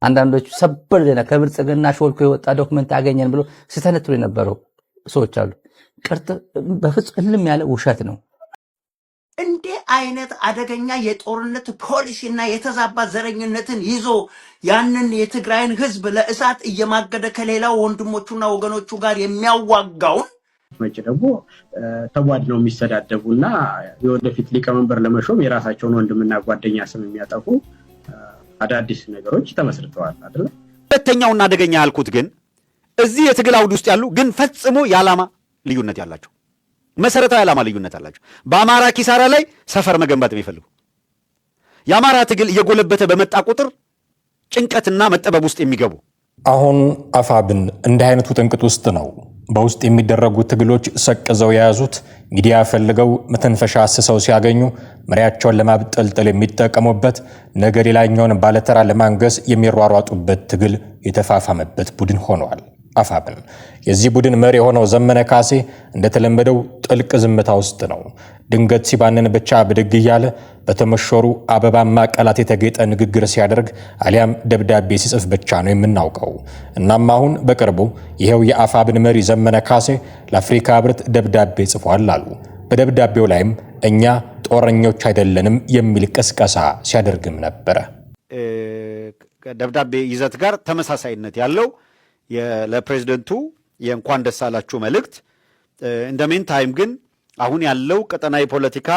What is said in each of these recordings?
አንዳንዶቹ ሰበር ዜና ከብልጽግና ሾልኮ የወጣ ዶክመንት ያገኘን ብሎ ሲተነትሩ የነበሩ ሰዎች አሉ። በፍጹም እልም ያለ ውሸት ነው። እንዲህ አይነት አደገኛ የጦርነት ፖሊሲና የተዛባ ዘረኝነትን ይዞ ያንን የትግራይን ህዝብ ለእሳት እየማገደ ከሌላው ወንድሞቹና ወገኖቹ ጋር የሚያዋጋውን መቼ ደግሞ ተቧድነው የሚሰዳደቡና የወደፊት ሊቀመንበር ለመሾም የራሳቸውን ወንድምና ጓደኛ ስም የሚያጠፉ አዳዲስ ነገሮች ተመስርተዋል አይደል? ሁለተኛውና አደገኛ ያልኩት ግን እዚህ የትግል አውድ ውስጥ ያሉ ግን ፈጽሞ የዓላማ ልዩነት ያላቸው መሰረታዊ ዓላማ ልዩነት አላቸው። በአማራ ኪሳራ ላይ ሰፈር መገንባት የሚፈልጉ የአማራ ትግል እየጎለበተ በመጣ ቁጥር ጭንቀትና መጠበብ ውስጥ የሚገቡ አሁን አፋብን እንዲህ አይነቱ ጥንቅጥ ውስጥ ነው። በውስጥ የሚደረጉ ትግሎች ሰቅዘው የያዙት ሚዲያ ፈልገው መተንፈሻ አስሰው ሲያገኙ መሪያቸውን ለማብጠልጠል የሚጠቀሙበት ነገ ሌላኛውን ባለተራ ለማንገስ የሚሯሯጡበት ትግል የተፋፋመበት ቡድን ሆኗል። አፋብን የዚህ ቡድን መሪ የሆነው ዘመነ ካሴ እንደተለመደው ጥልቅ ዝምታ ውስጥ ነው። ድንገት ሲባንን ብቻ ብድግ እያለ በተመሾሩ አበባማ ቃላት የተጌጠ ንግግር ሲያደርግ አሊያም ደብዳቤ ሲጽፍ ብቻ ነው የምናውቀው። እናም አሁን በቅርቡ ይሄው የአፋብን መሪ ዘመነ ካሴ ለአፍሪካ ህብረት ደብዳቤ ጽፏል አሉ። በደብዳቤው ላይም እኛ ጦረኞች አይደለንም የሚል ቅስቀሳ ሲያደርግም ነበረ። ደብዳቤ ይዘት ጋር ተመሳሳይነት ያለው ለፕሬዝደንቱ የእንኳን ደስ አላችሁ መልእክት እንደ ሜን ታይም ግን አሁን ያለው ቀጠናዊ ፖለቲካ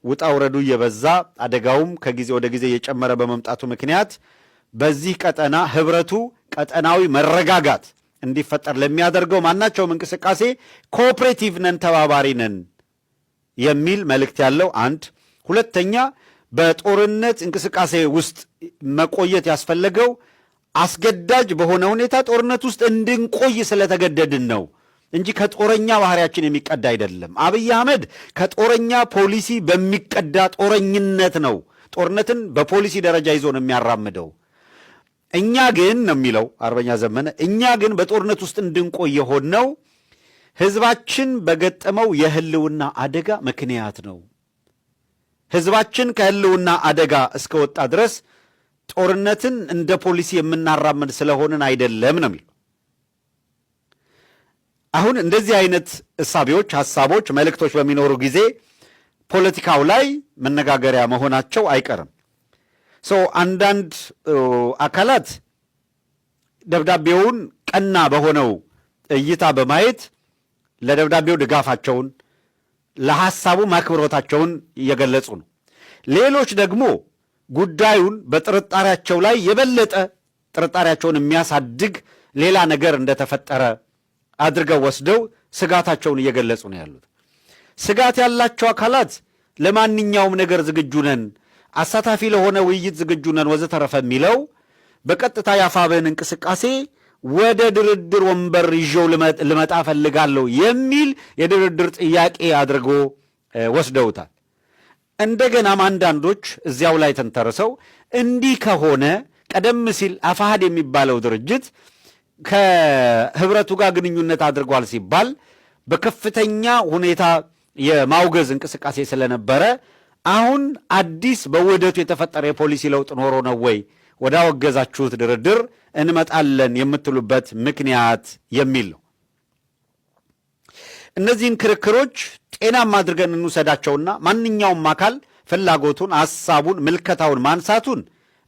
ውጣ ውረዱ እየበዛ አደጋውም ከጊዜ ወደ ጊዜ እየጨመረ በመምጣቱ ምክንያት በዚህ ቀጠና ህብረቱ ቀጠናዊ መረጋጋት እንዲፈጠር ለሚያደርገው ማናቸውም እንቅስቃሴ ኮኦፕሬቲቭ ነን፣ ተባባሪ ነን የሚል መልእክት ያለው አንድ። ሁለተኛ በጦርነት እንቅስቃሴ ውስጥ መቆየት ያስፈለገው አስገዳጅ በሆነ ሁኔታ ጦርነት ውስጥ እንድንቆይ ስለተገደድን ነው እንጂ ከጦረኛ ባህሪያችን የሚቀዳ አይደለም። አብይ አህመድ ከጦረኛ ፖሊሲ በሚቀዳ ጦረኝነት ነው ጦርነትን በፖሊሲ ደረጃ ይዞ ነው የሚያራምደው። እኛ ግን ነው የሚለው አርበኛ ዘመነ፣ እኛ ግን በጦርነት ውስጥ እንድንቆይ የሆነው ህዝባችን በገጠመው የህልውና አደጋ ምክንያት ነው። ህዝባችን ከህልውና አደጋ እስከወጣ ድረስ ጦርነትን እንደ ፖሊሲ የምናራምድ ስለሆንን አይደለም ነው የሚለው። አሁን እንደዚህ አይነት እሳቤዎች፣ ሐሳቦች፣ መልእክቶች በሚኖሩ ጊዜ ፖለቲካው ላይ መነጋገሪያ መሆናቸው አይቀርም። አንዳንድ አካላት ደብዳቤውን ቀና በሆነው እይታ በማየት ለደብዳቤው ድጋፋቸውን፣ ለሐሳቡ ማክብሮታቸውን እየገለጹ ነው። ሌሎች ደግሞ ጉዳዩን በጥርጣሬያቸው ላይ የበለጠ ጥርጣሬያቸውን የሚያሳድግ ሌላ ነገር እንደተፈጠረ አድርገው ወስደው ስጋታቸውን እየገለጹ ነው ያሉት። ስጋት ያላቸው አካላት ለማንኛውም ነገር ዝግጁ ነን፣ አሳታፊ ለሆነ ውይይት ዝግጁ ነን ወዘተረፈ የሚለው በቀጥታ የአፋብን እንቅስቃሴ ወደ ድርድር ወንበር ይዤው ልመጣ ፈልጋለሁ የሚል የድርድር ጥያቄ አድርጎ ወስደውታል። እንደገናም አንዳንዶች እዚያው ላይ ተንተርሰው እንዲህ ከሆነ ቀደም ሲል አፋሕድ የሚባለው ድርጅት ከህብረቱ ጋር ግንኙነት አድርጓል ሲባል በከፍተኛ ሁኔታ የማውገዝ እንቅስቃሴ ስለነበረ አሁን አዲስ በውህደቱ የተፈጠረ የፖሊሲ ለውጥ ኖሮ ነው ወይ ወደ አወገዛችሁት ድርድር እንመጣለን የምትሉበት ምክንያት የሚል ነው። እነዚህን ክርክሮች ጤናማ አድርገን እንውሰዳቸውና ማንኛውም አካል ፍላጎቱን፣ ሐሳቡን፣ ምልከታውን ማንሳቱን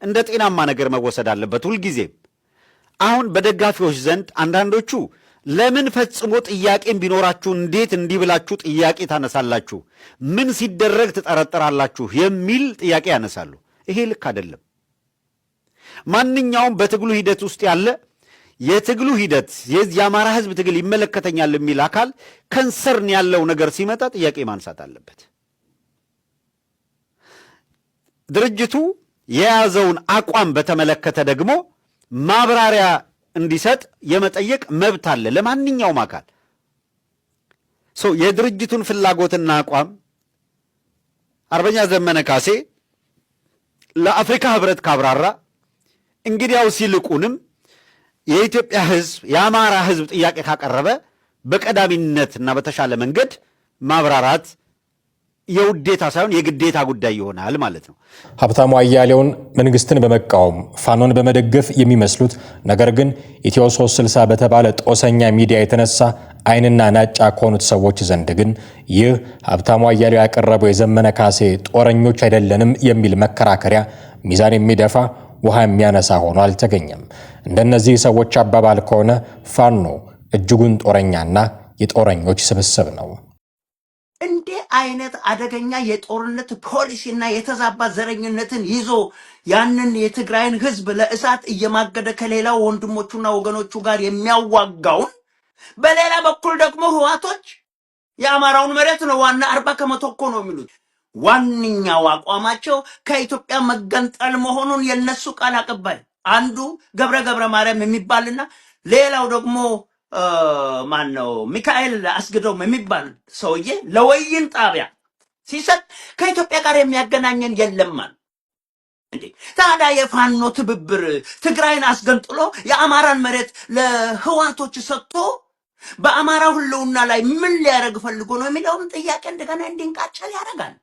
እንደ ጤናማ ነገር መወሰድ አለበት ሁልጊዜም። አሁን በደጋፊዎች ዘንድ አንዳንዶቹ ለምን ፈጽሞ ጥያቄም ቢኖራችሁ እንዴት እንዲህ ብላችሁ ጥያቄ ታነሳላችሁ? ምን ሲደረግ ትጠረጥራላችሁ? የሚል ጥያቄ ያነሳሉ። ይሄ ልክ አይደለም። ማንኛውም በትግሉ ሂደት ውስጥ ያለ የትግሉ ሂደት የአማራ ህዝብ ትግል ይመለከተኛል የሚል አካል ከንሰርን ያለው ነገር ሲመጣ ጥያቄ ማንሳት አለበት። ድርጅቱ የያዘውን አቋም በተመለከተ ደግሞ ማብራሪያ እንዲሰጥ የመጠየቅ መብት አለ ለማንኛውም አካል። የድርጅቱን ፍላጎትና አቋም አርበኛ ዘመነ ካሴ ለአፍሪካ ህብረት ካብራራ እንግዲያው ሲልቁንም የኢትዮጵያ ህዝብ የአማራ ህዝብ ጥያቄ ካቀረበ በቀዳሚነትና በተሻለ መንገድ ማብራራት የውዴታ ሳይሆን የግዴታ ጉዳይ ይሆናል ማለት ነው። ሀብታሙ አያሌውን መንግስትን በመቃወም ፋኖን በመደገፍ የሚመስሉት ነገር ግን ኢትዮ 360 በተባለ ጦሰኛ ሚዲያ የተነሳ አይንና ናጫ ከሆኑት ሰዎች ዘንድ ግን ይህ ሀብታሙ አያሌው ያቀረበው የዘመነ ካሴ ጦረኞች አይደለንም የሚል መከራከሪያ ሚዛን የሚደፋ ውሃ የሚያነሳ ሆኖ አልተገኘም። እንደነዚህ ሰዎች አባባል ከሆነ ፋኖ እጅጉን ጦረኛና የጦረኞች ስብስብ ነው። እንዲህ አይነት አደገኛ የጦርነት ፖሊሲና የተዛባ ዘረኝነትን ይዞ ያንን የትግራይን ህዝብ ለእሳት እየማገደ ከሌላው ወንድሞቹና ወገኖቹ ጋር የሚያዋጋውን በሌላ በኩል ደግሞ ህዋቶች የአማራውን መሬት ነው ዋና 40% እኮ ነው የሚሉት። ዋንኛው አቋማቸው ከኢትዮጵያ መገንጠል መሆኑን የነሱ ቃል አቀባይ አንዱ ገብረ ማርያም የሚባልና ሌላው ደግሞ ማነው ሚካኤል አስገዶም የሚባል ሰውዬ ለወይን ጣቢያ ሲሰጥ ከኢትዮጵያ ጋር የሚያገናኘን የለም ማለት እንዴ። ታዲያ የፋኖ ትብብር ትግራይን አስገንጥሎ የአማራን መሬት ለህዋቶች ሰጥቶ በአማራው ህልውና ላይ ምን ሊያደርግ ፈልጎ ነው የሚለውን ጥያቄ እንደገና እንዲንቃጨል ያደርጋል።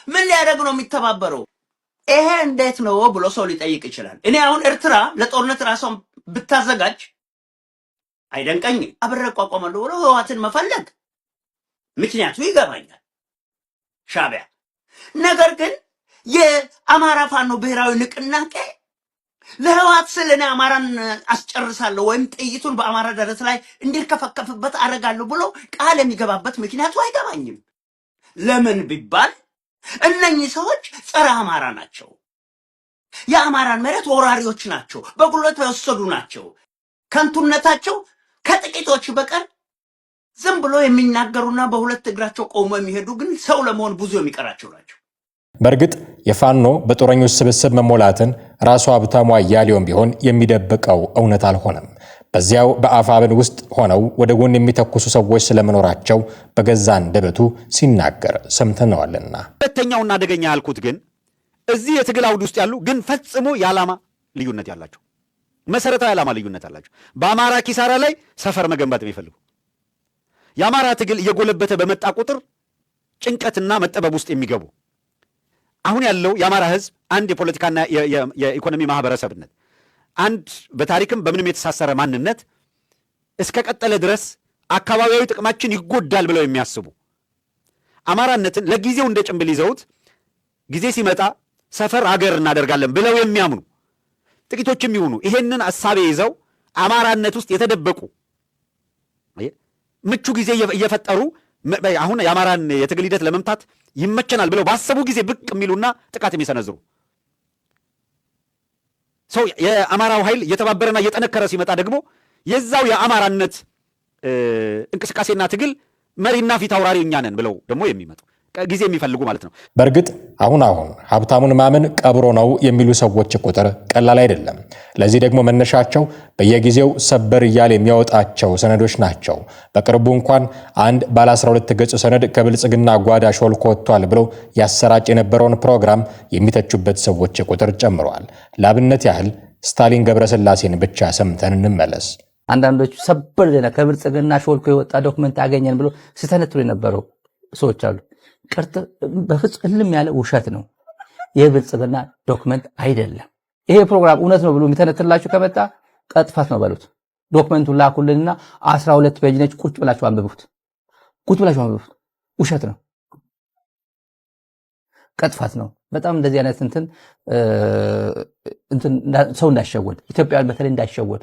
ምን ሊያደርግ ነው የሚተባበረው? ይሄ እንዴት ነው ብሎ ሰው ሊጠይቅ ይችላል። እኔ አሁን ኤርትራ ለጦርነት ራሷን ብታዘጋጅ አይደንቀኝም። አብሬ እቋቋማለሁ ብሎ ህወሓትን መፈለግ ምክንያቱ ይገባኛል፣ ሻዕቢያ። ነገር ግን የአማራ ፋኖ ብሔራዊ ንቅናቄ ለህወሓት ስለ እኔ አማራን አስጨርሳለሁ ወይም ጥይቱን በአማራ ደረት ላይ እንዲከፈከፍበት አደርጋለሁ ብሎ ቃል የሚገባበት ምክንያቱ አይገባኝም። ለምን ቢባል እነኚህ ሰዎች ጸረ አማራ ናቸው። የአማራን መሬት ወራሪዎች ናቸው። በጉልበት የወሰዱ ናቸው። ከንቱነታቸው ከጥቂቶች በቀር ዝም ብሎ የሚናገሩና በሁለት እግራቸው ቆሞ የሚሄዱ ግን ሰው ለመሆን ብዙ የሚቀራቸው ናቸው። በእርግጥ የፋኖ በጦረኞች ስብስብ መሞላትን ራሱ ሀብታሙ አያሌውም ቢሆን የሚደብቀው እውነት አልሆነም። በዚያው በአፋብን ውስጥ ሆነው ወደ ጎን የሚተኩሱ ሰዎች ስለመኖራቸው በገዛ አንደበቱ ሲናገር ሰምተነዋልና። ሁለተኛውና አደገኛ ያልኩት ግን እዚህ የትግል አውድ ውስጥ ያሉ ግን ፈጽሞ የዓላማ ልዩነት ያላቸው መሰረታዊ ዓላማ ልዩነት አላቸው። በአማራ ኪሳራ ላይ ሰፈር መገንባት የሚፈልጉ የአማራ ትግል እየጎለበተ በመጣ ቁጥር ጭንቀትና መጠበብ ውስጥ የሚገቡ አሁን ያለው የአማራ ህዝብ አንድ የፖለቲካና የኢኮኖሚ ማህበረሰብነት አንድ በታሪክም በምንም የተሳሰረ ማንነት እስከ ቀጠለ ድረስ አካባቢያዊ ጥቅማችን ይጎዳል ብለው የሚያስቡ አማራነትን ለጊዜው እንደ ጭንብል ይዘውት ጊዜ ሲመጣ ሰፈር አገር እናደርጋለን ብለው የሚያምኑ ጥቂቶችም ይሁኑ ይሄንን ሐሳቤ ይዘው አማራነት ውስጥ የተደበቁ ምቹ ጊዜ እየፈጠሩ አሁን የአማራን የትግል ሂደት ለመምታት ይመቸናል ብለው ባሰቡ ጊዜ ብቅ የሚሉና ጥቃት የሚሰነዝሩ ሰው የአማራው ኃይል እየተባበረና እየጠነከረ ሲመጣ ደግሞ የዛው የአማራነት እንቅስቃሴና ትግል መሪና ፊት አውራሪ እኛ ነን ብለው ደግሞ የሚመጡ ጊዜ የሚፈልጉ ማለት ነው። በእርግጥ አሁን ሀብታሙን ማመን ቀብሮ ነው የሚሉ ሰዎች ቁጥር ቀላል አይደለም። ለዚህ ደግሞ መነሻቸው በየጊዜው ሰበር እያለ የሚያወጣቸው ሰነዶች ናቸው። በቅርቡ እንኳን አንድ ባለ 12 ገጽ ሰነድ ከብልጽግና ጓዳ ሾልኮ ወጥቷል ብለው ያሰራጭ የነበረውን ፕሮግራም የሚተቹበት ሰዎች ቁጥር ጨምሯል። ለአብነት ያህል ስታሊን ገብረስላሴን ብቻ ሰምተን እንመለስ። አንዳንዶቹ ሰበር ዜና ከብልጽግና ሾልኮ የወጣ ዶክመንት አገኘን ብሎ ሲተነትሩ የነበሩ ሰዎች አሉ። በፍጹም እልም ያለ ውሸት ነው። የብልጽግና ዶክመንት አይደለም። ይሄ ፕሮግራም እውነት ነው ብሎ የሚተነትላችሁ ከመጣ ቀጥፋት ነው በሉት። ዶክመንቱን ላኩልንና 12 ፔጅ ነች፣ ቁጭ ብላችሁ አንብቡት። ውሸት ነው፣ ቀጥፋት ነው። በጣም እንደዚህ አይነት እንትን ሰው እንዳይሸወድ፣ ኢትዮጵያውያን በተለይ እንዳይሸወዱ።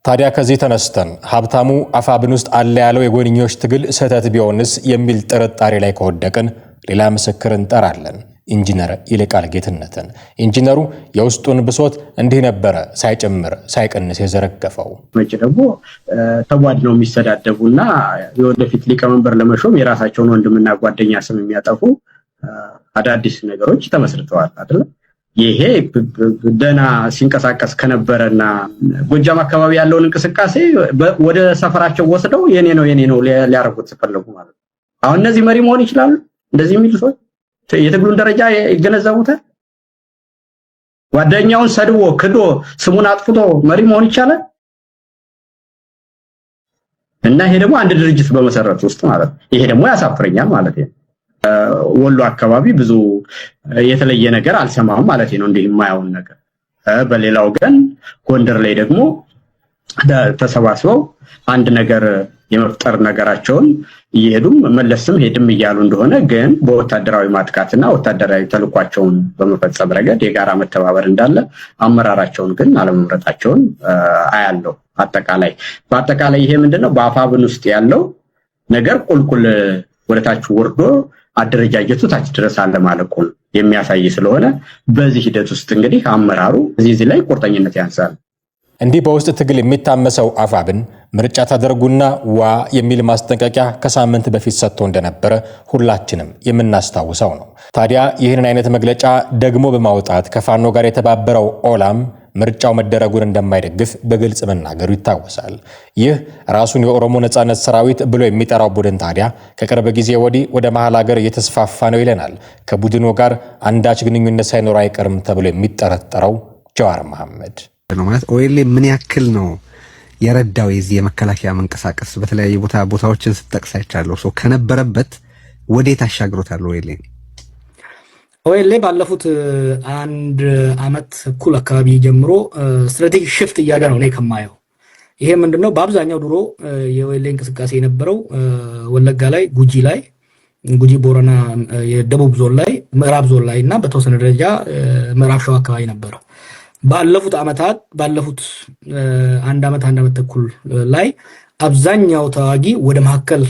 ታዲያ ከዚህ ተነስተን ሀብታሙ አፋብን ውስጥ አለ ያለው የጎንዮሽ ትግል ስህተት ቢሆንስ የሚል ጥርጣሬ ላይ ከወደቅን ሌላ ምስክር እንጠራለን። ኢንጂነር ይልቃል ጌትነትን። ኢንጂነሩ የውስጡን ብሶት እንዲህ ነበረ ሳይጨምር ሳይቀንስ የዘረገፈው። መቼ ደግሞ ተቧድነው የሚሰዳደቡና የወደፊት ሊቀመንበር ለመሾም የራሳቸውን ወንድምና ጓደኛ ስም የሚያጠፉ አዳዲስ ነገሮች ተመስርተዋል አይደል? ይሄ ደና ሲንቀሳቀስ ከነበረና ጎጃም አካባቢ ያለውን እንቅስቃሴ ወደ ሰፈራቸው ወስደው የኔ ነው ሊያረጉት ተፈለጉ ማለት ነው። አሁን እነዚህ መሪ መሆን ይችላሉ? እንደዚህ የሚሉ ሰዎች የትግሉን ደረጃ ይገነዘቡታል? ጓደኛውን ሰድቦ ክዶ ስሙን አጥፍቶ መሪ መሆን ይቻላል? እና ይሄ ደግሞ አንድ ድርጅት በመሰረቱ ውስጥ ማለት ነው። ይሄ ደግሞ ያሳፍረኛል ማለት ነው። ወሎ አካባቢ ብዙ የተለየ ነገር አልሰማሁም ማለት ነው እንዲህ የማያውን ነገር። በሌላው ግን ጎንደር ላይ ደግሞ ተሰባስበው አንድ ነገር የመፍጠር ነገራቸውን እየሄዱም መለስም ሄድም እያሉ እንደሆነ ግን በወታደራዊ ማጥቃትና ወታደራዊ ተልኳቸውን በመፈጸም ረገድ የጋራ መተባበር እንዳለ አመራራቸውን ግን አለመምረጣቸውን አያለው። በአጠቃላይ ይሄ ምንድነው በአፋብን ውስጥ ያለው ነገር ቁልቁል ወደታች ወርዶ አደረጃጀቱ ታች ድረስ አለ ማለት ነው የሚያሳይ ስለሆነ በዚህ ሂደት ውስጥ እንግዲህ አመራሩ እዚህ ላይ ቁርጠኝነት ያንሳል። እንዲህ በውስጥ ትግል የሚታመሰው አፋብን ምርጫ ታደርጉና ዋ የሚል ማስጠንቀቂያ ከሳምንት በፊት ሰጥቶ እንደነበረ ሁላችንም የምናስታውሰው ነው። ታዲያ ይህንን አይነት መግለጫ ደግሞ በማውጣት ከፋኖ ጋር የተባበረው ኦላም ምርጫው መደረጉን እንደማይደግፍ በግልጽ መናገሩ ይታወሳል። ይህ ራሱን የኦሮሞ ነጻነት ሰራዊት ብሎ የሚጠራው ቡድን ታዲያ ከቅርብ ጊዜ ወዲህ ወደ መሃል ሀገር እየተስፋፋ ነው ይለናል። ከቡድኑ ጋር አንዳች ግንኙነት ሳይኖር አይቀርም ተብሎ የሚጠረጠረው ጀዋር መሐመድ ነው ማለት ኦኤልኤ ምን ያክል ነው የረዳው የዚህ የመከላከያ መንቀሳቀስ በተለያየ ቦታዎችን ስትጠቅስ አይቻለሁ። ሰው ከነበረበት ወዴት አሻግሮታል ኦኤልኤ ባለፉት አንድ አመት እኩል አካባቢ ጀምሮ ስትራቴጂክ ሽፍት እያደረገ ነው እኔ ከማየው። ይሄ ምንድነው በአብዛኛው ድሮ የኦኤልኤ እንቅስቃሴ የነበረው ወለጋ ላይ፣ ጉጂ ቦረና የደቡብ ዞን ላይ፣ ምዕራብ ዞን ላይ እና በተወሰነ ደረጃ ምዕራብ ሸዋ አካባቢ ነበር። ባለፉት አንድ አመት ተኩል ላይ አብዛኛው ተዋጊ ወደ መካከል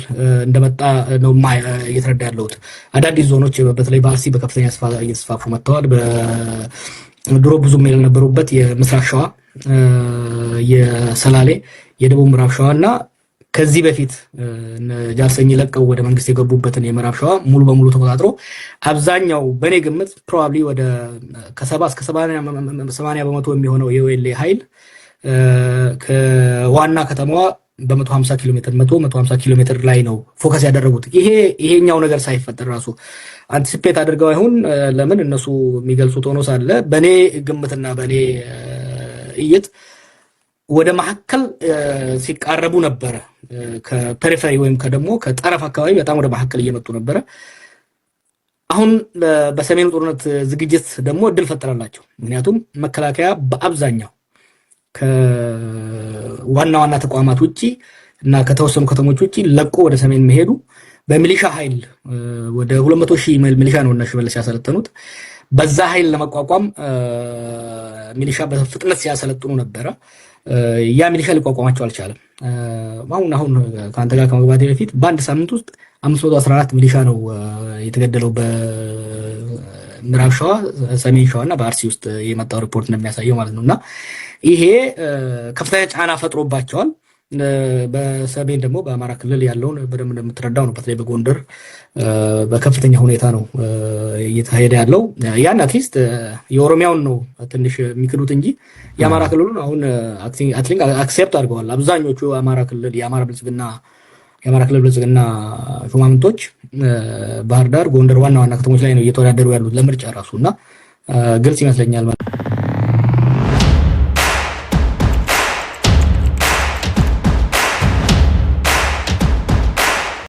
እንደመጣ ነው እየተረዳ ያለሁት። አዳዲስ ዞኖች በተለይ በአርሲ በከፍተኛ እየተስፋፉ መጥተዋል። ድሮ ብዙም ያልነበሩበት የምስራቅ ሸዋ፣ የሰላሌ፣ የደቡብ ምዕራብ ሸዋ እና ከዚህ በፊት ጃርሰኝ ለቀው ወደ መንግስት የገቡበትን የምዕራብ ሸዋ ሙሉ በሙሉ ተቆጣጥሮ አብዛኛው በኔ ግምት ፕሮባብሊ ወደ ከ70 እስከ 80% የሚሆነው የኦኤልኤ ኃይል ከዋና ከተማዋ በ150 ኪሎ ሜትር 150 ኪሎ ሜትር ላይ ነው ፎከስ ያደረጉት። ይሄኛው ነገር ሳይፈጠር ራሱ አንቲሲፔት አድርገው አይሁን ለምን እነሱ የሚገልጹት ሆኖ ሳለ በኔ ግምትና በኔ እይት ወደ መሐከል ሲቃረቡ ነበረ። ከፔሪፈሪ ወይም ከደሞ ከጠረፍ አካባቢ በጣም ወደ መሐከል እየመጡ ነበረ። አሁን በሰሜኑ ጦርነት ዝግጅት ደግሞ እድል ፈጠረላቸው። ምክንያቱም መከላከያ በአብዛኛው ከዋና ተቋማት ውጪ እና ከተወሰኑ ከተሞች ውጪ ለቆ ወደ ሰሜን መሄዱ በሚሊሻ ኃይል ወደ 200,000 ሚሊሻ ነው እና ሽመልስ ያሰለጠኑት። በዛ ኃይል ለመቋቋም ሚሊሻ በፍጥነት ሲያሰለጥኑ ነበረ። ያ ሚሊሻ ሊቋቋማቸው አልቻለም። አሁን ከአንተ ጋር ከመግባቴ በፊት በአንድ ሳምንት ውስጥ 514 ሚሊሻ ነው የተገደለው በምዕራብ ሸዋ፣ ሰሜን ሸዋ እና በአርሲ ውስጥ የመጣው ሪፖርት እንደሚያሳየው ማለት ነውና ይሄ ከፍተኛ ጫና ፈጥሮባቸዋል። በሰሜን ደግሞ በአማራ ክልል ያለውን በደንብ እንደምትረዳው ነው። በተለይ በጎንደር በከፍተኛ ሁኔታ ነው እየተሄደ ያለው። ያን አትሊስት የኦሮሚያውን ነው ትንሽ የሚክዱት እንጂ የአማራ ክልሉን አሁን አክሴፕት አድርገዋል አብዛኞቹ የአማራ ክልል የአማራ ክልል ብልጽግና ሹማምንቶች ባህር ዳር፣ ጎንደር ዋና ከተሞች ላይ ነው እየተወዳደሩ ያሉት ለምርጫ ራሱና ግልጽ ይመስለኛል ማለት ነው።